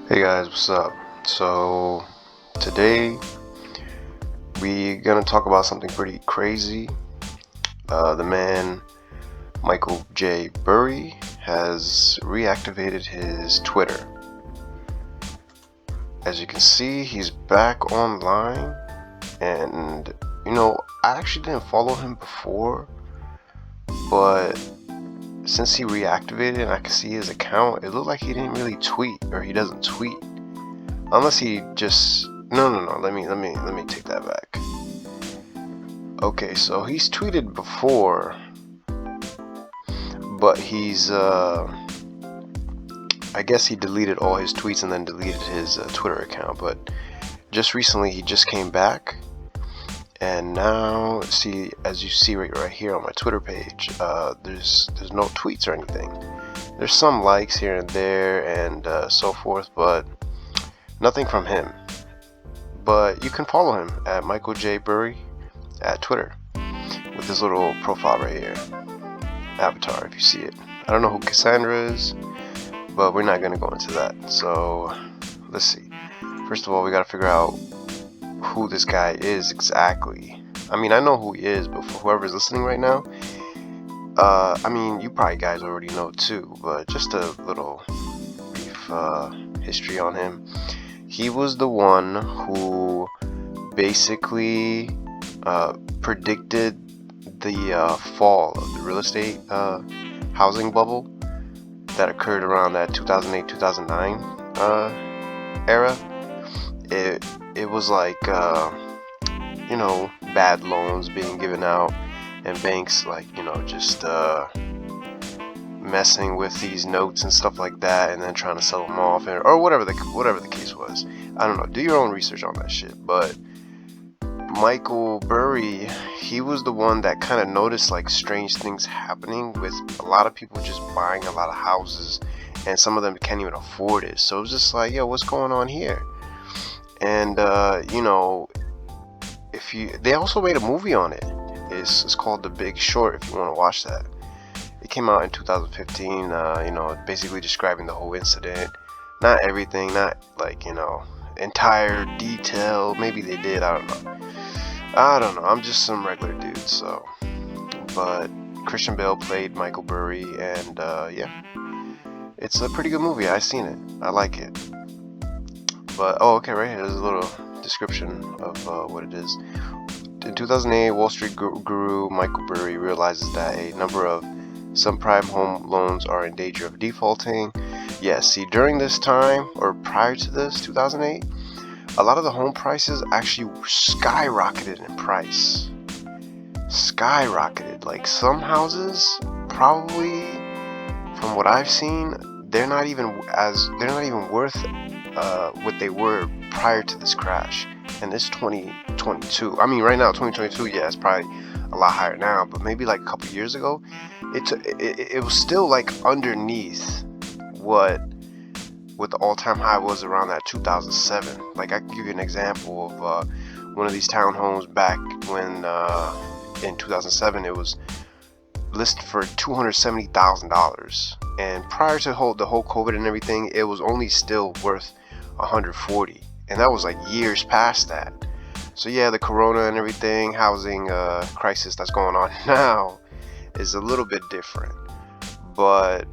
Hey guys, what's up? So today we gonna talk about something pretty crazy. The man Michael J. Burry has reactivated his Twitter. As you can see, he's back online, and I actually didn't follow him before, but since he reactivated and I could see his account, it looked like he didn't really tweet, or he doesn't tweet. Unless he just no. Let me take that back. Okay, so he's tweeted before, but I guess he deleted all his tweets and then deleted his Twitter account. But just recently he just came back, and now see, as you see right here on my Twitter page, there's no tweets or anything. There's some likes here and there and so forth, but nothing from him. But you can follow him at Michael J. Burry at Twitter with this little profile right here, avatar, if you see it. I don't know who Cassandra is, but we're not gonna go into that. So let's see. First of all, we gotta figure out who this guy is exactly. I mean, I know who he is, but for whoever's listening right now, I mean, you probably guys already know too, but just a little brief history on him. He was the one who basically predicted the fall of the real estate housing bubble that occurred around that 2008-2009 era. It was like bad loans being given out, and banks just messing with these notes and stuff like that, and then trying to sell them off, or whatever the case was. I don't know. Do your own research on that shit. But Michael Burry, he was the one that kind of noticed like strange things happening with a lot of people just buying a lot of houses, and some of them can't even afford it. So it was just like, yo, what's going on here? And they also made a movie on it. It's called The Big Short, if you want to watch that. It came out in 2015, basically describing the whole incident. Not everything, not like, entire detail. Maybe they did, I don't know. I'm just some regular dude, so. But Christian Bale played Michael Burry, and yeah. It's a pretty good movie. I've seen it. I like it. But, okay, right here, there's a little description of what it is. In 2008, Wall Street guru Michael Burry realizes that a number of subprime home loans are in danger of defaulting. Yeah, see, during this time, or prior to this, 2008, a lot of the home prices actually skyrocketed in price. Skyrocketed. Like, some houses, probably, from what I've seen, they're not even worth what they were prior to this crash. And this 2022, I mean, right now 2022, yeah, it's probably a lot higher now, but maybe like a couple years ago, it was still like underneath what the all-time high was around that 2007. Like, I can give you an example of one of these townhomes back when in 2007 it was listed for $270,000, and prior to the whole COVID and everything, it was only still worth $140,000, and that was like years past that. So yeah, the corona and everything, housing crisis that's going on now is a little bit different. But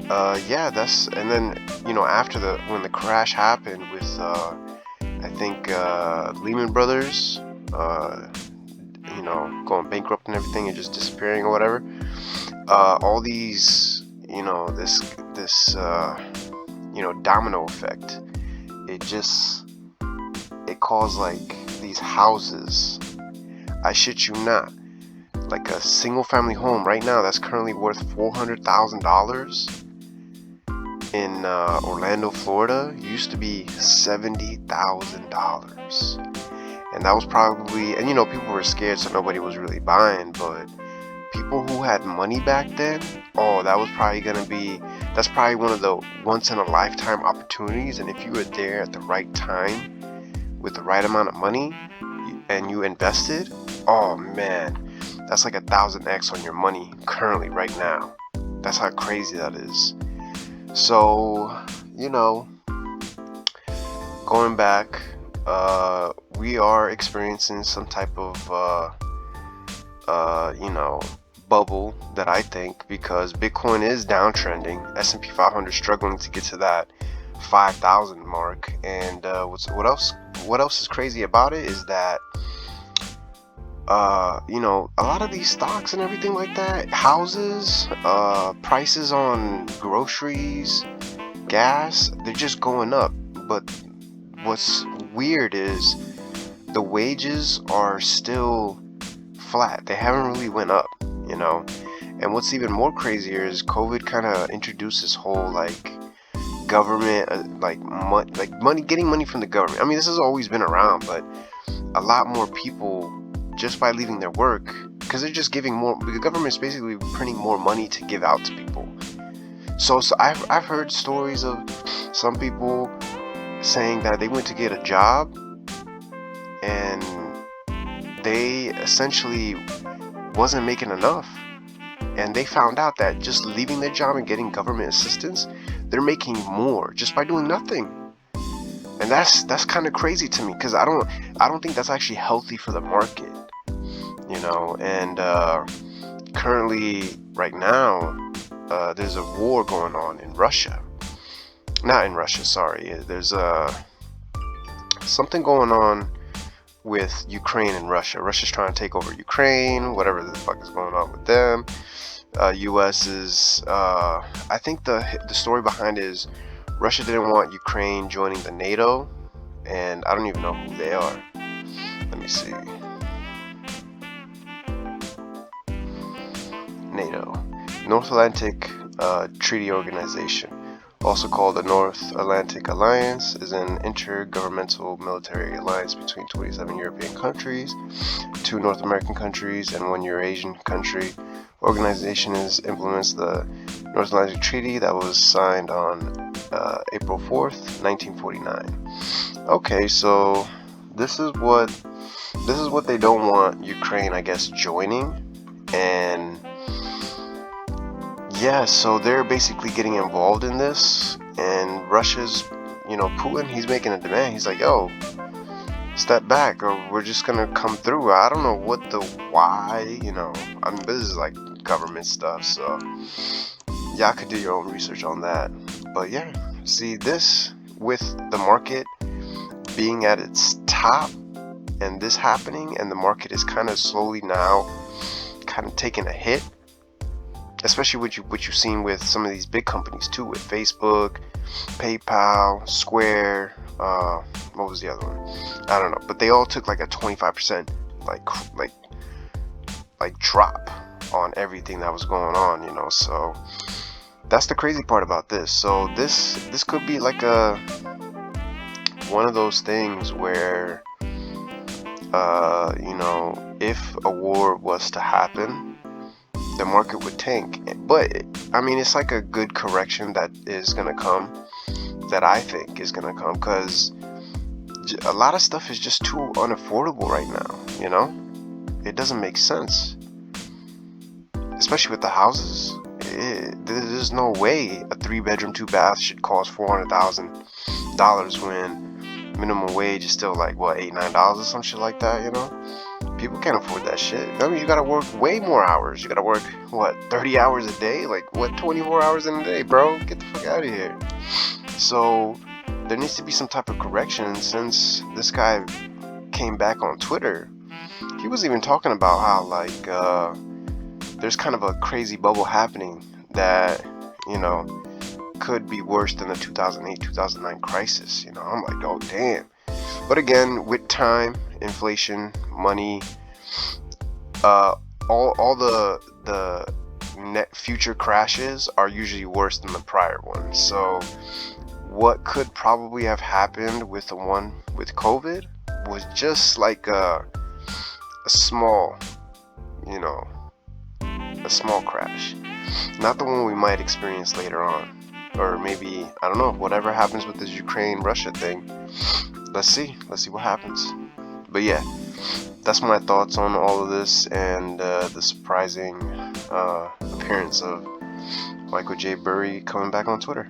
yeah, and then after when the crash happened with I think Lehman Brothers going bankrupt and everything and just disappearing or whatever, all these this domino effect, it caused like these houses, I shit you not, like a single family home right now that's currently worth $400,000 in Orlando, Florida, used to be $70,000. And that was probably, and people were scared, so nobody was really buying, but people who had money back then, that's probably one of the once in a lifetime opportunities. And if you were there at the right time with the right amount of money and you invested, oh man, that's like 1,000x on your money currently right now. That's how crazy that is. So you know, going back, we are experiencing some type of, you know, bubble that I think, because Bitcoin is downtrending, S&P 500 struggling to get to that 5,000 mark, and what else is crazy about it is that you know, a lot of these stocks and everything like that, houses, prices on groceries, gas, they're just going up. But what's weird is the wages are still flat. They haven't really went up, you know. And what's even more crazier is COVID kind of introduced this whole like government, getting money from the government. I mean, this has always been around, but a lot more people, just by leaving their work, because they're just giving more. The government's basically printing more money to give out to people. So I've heard stories of some people saying that they went to get a job and they essentially wasn't making enough, and they found out that just leaving their job and getting government assistance, they're making more just by doing nothing. And that's kind of crazy to me, because I don't think that's actually healthy for the market, you know. And currently, right now, there's a war going on in Russia. Not in Russia, sorry. There's something going on with Ukraine and Russia. Russia's trying to take over Ukraine, whatever the fuck is going on with them. US is, I think the story behind it is Russia didn't want Ukraine joining the NATO, and I don't even know who they are. Let me see. NATO, North Atlantic Treaty Organization, also called the North Atlantic Alliance, is an intergovernmental military alliance between 27 European countries, 2 North American countries, and 1 Eurasian country. Organization implements the North Atlantic Treaty that was signed on April 4th, 1949. Okay, so this is what they don't want Ukraine, I guess, joining. And yeah, so they're basically getting involved in this, and Russia's, you know, Putin, he's making a demand. He's like, yo, step back or we're just gonna come through. I don't know what the why, you know. I mean, this is like government stuff, so y'all could do your own research on that. But yeah, see, this with the market being at its top and this happening, and the market is kind of slowly now kind of taking a hit, especially what you've seen with some of these big companies too, with Facebook, PayPal, Square, what was the other one? I don't know, but they all took like a 25% like drop on everything that was going on, you know. So that's the crazy part about this. So this could be like one of those things where you know, if a war was to happen, the market would tank. But I mean, it's like a good correction that is gonna come, that I think is gonna come, because a lot of stuff is just too unaffordable right now, you know. It doesn't make sense, especially with the houses. There's no way a 3-bedroom 2-bath should cost $400,000 when minimum wage is still like what, $8-9 or some shit like that, you know. People can't afford that shit. I mean, you gotta work way more hours. You gotta work, what, 30 hours a day? Like, what, 24 hours in a day, bro? Get the fuck out of here. So there needs to be some type of correction. Since this guy came back on Twitter, he was even talking about how like there's kind of a crazy bubble happening that, you know, could be worse than the 2008-2009 crisis. You know, I'm like, oh damn. But again, with time, inflation, money, all the net future crashes are usually worse than the prior one. So what could probably have happened with the one with COVID was just like a small, you know, a small crash, not the one we might experience later on. Or maybe, I don't know, whatever happens with this Ukraine-Russia thing, let's see what happens. But yeah, that's my thoughts on all of this, and the surprising appearance of Michael J. Burry coming back on Twitter.